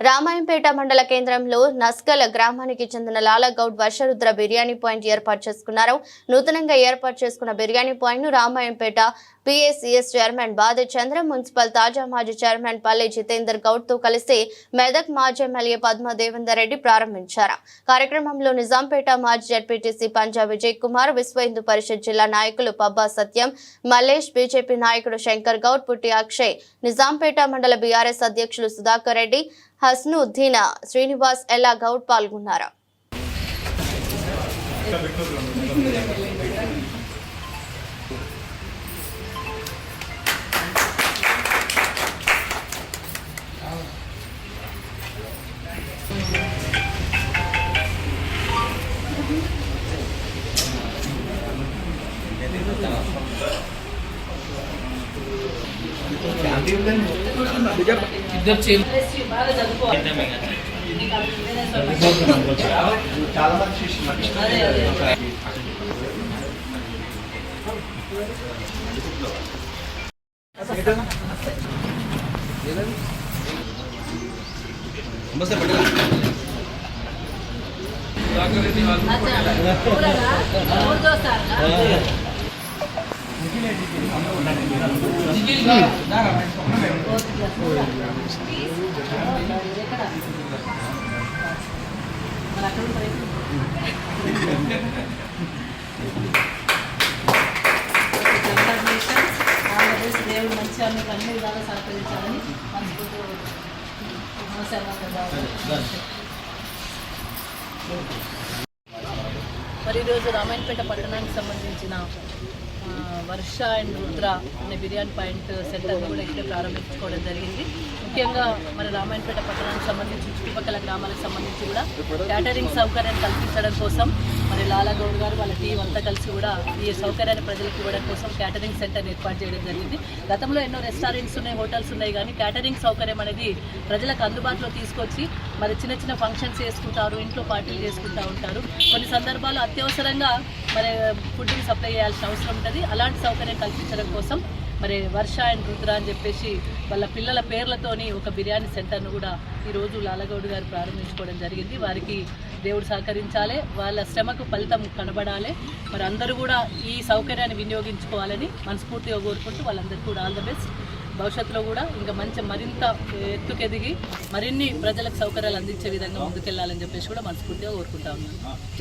రామాయంపేట మండల కేంద్రంలో నస్కల్ గ్రామానికి చెందిన లాలగౌడ్ వర్షరుద్ర బిర్యానీ పాయింట్ ఏర్పాటు చేసుకున్నారు. నూతనంగా ఏర్పాటు చేసుకున్న బిర్యానీ పాయింట్ ను రామాయంపేట పిఎస్సిఎస్ చైర్మన్ బాదే చంద్ర, మున్సిపల్ తాజా మాజీ చైర్మన్ పల్లె జితేందర్ గౌడ్ తో కలిసి మెదక్ మాజీ ఎమ్మెల్యే పద్మ దేవేందర్ రెడ్డి ప్రారంభించారు. కార్యక్రమంలో నిజాంపేట మాజీ జడ్పీటీసీ పంజా విజయ్ కుమార్, విశ్వ హిందూ పరిషత్ జిల్లా నాయకులు పబ్బా సత్యం, మల్లేష్, బీజేపీ నాయకుడు శంకర్ గౌడ్, పుట్టి అక్షయ్, నిజాంపేట మండల బీఆర్ఎస్ అధ్యక్షులు సుధాకర్ రెడ్డి, హస్నుద్దీన్, శ్రీనివాస్, ఎల్లా గౌడ్ పాల్గొన్నారు. దేవుడు మంచిగా మీకు అన్ని విధాలు సహకరించాలని మరి ఈరోజు రామాయణపేట పట్టణానికి సంబంధించిన వర్ష అండ్ రుద్ర అనే బిర్యానీ పాయింట్ సెంటర్ని కూడా ఇక్కడే ప్రారంభించుకోవడం జరిగింది. ముఖ్యంగా మరి రామాయణపేట పట్టణానికి సంబంధించి చుట్టుపక్కల గ్రామాలకు సంబంధించి కూడా క్యాటరింగ్ సౌకర్యాన్ని కల్పించడం కోసం మరి లాలగౌడ్ గారు వాళ్ళ టీం అంతా కలిసి కూడా ఈ సౌకర్యాన్ని ప్రజలకు ఇవ్వడం కోసం క్యాటరింగ్ సెంటర్ని ఏర్పాటు చేయడం జరిగింది. గతంలో ఎన్నో రెస్టారెంట్స్ ఉన్నాయి, హోటల్స్ ఉన్నాయి, కానీ క్యాటరింగ్ సౌకర్యం అనేది ప్రజలకు అందుబాటులో తీసుకొచ్చి మరి చిన్న చిన్న ఫంక్షన్స్ చేసుకుంటారు, ఇంట్లో పార్టీలు చేసుకుంటూ ఉంటారు. కొన్ని సందర్భాల్లో అత్యవసరంగా మరి ఫుడ్ని సప్లై చేయాల్సిన అవసరం ఉంటుంది. అలాంటి సౌకర్యం కల్పించడం కోసం మరి వర్ష అండ్ రుద్ర అని చెప్పేసి వాళ్ళ పిల్లల పేర్లతోని ఒక బిర్యానీ సెంటర్ను కూడా ఈరోజు లాలగౌడ్ గారు ప్రారంభించుకోవడం జరిగింది. వారికి దేవుడు సహకరించాలి, వాళ్ళ శ్రమకు ఫలితం కనబడాలి. మరి అందరూ కూడా ఈ సౌకర్యాన్ని వినియోగించుకోవాలని మనస్ఫూర్తిగా కోరుకుంటూ వాళ్ళందరికీ కూడా ఆల్ ద బెస్ట్. భవిష్యత్తులో కూడా ఇంకా మరింత ఎత్తుకెదిగి మరిన్ని ప్రజలకు సౌకర్యాలు అందించే విధంగా ముందుకెళ్లాలని చెప్పేసి కూడా మనస్ఫూర్తిగా కోరుకుంటా ఉన్నాను.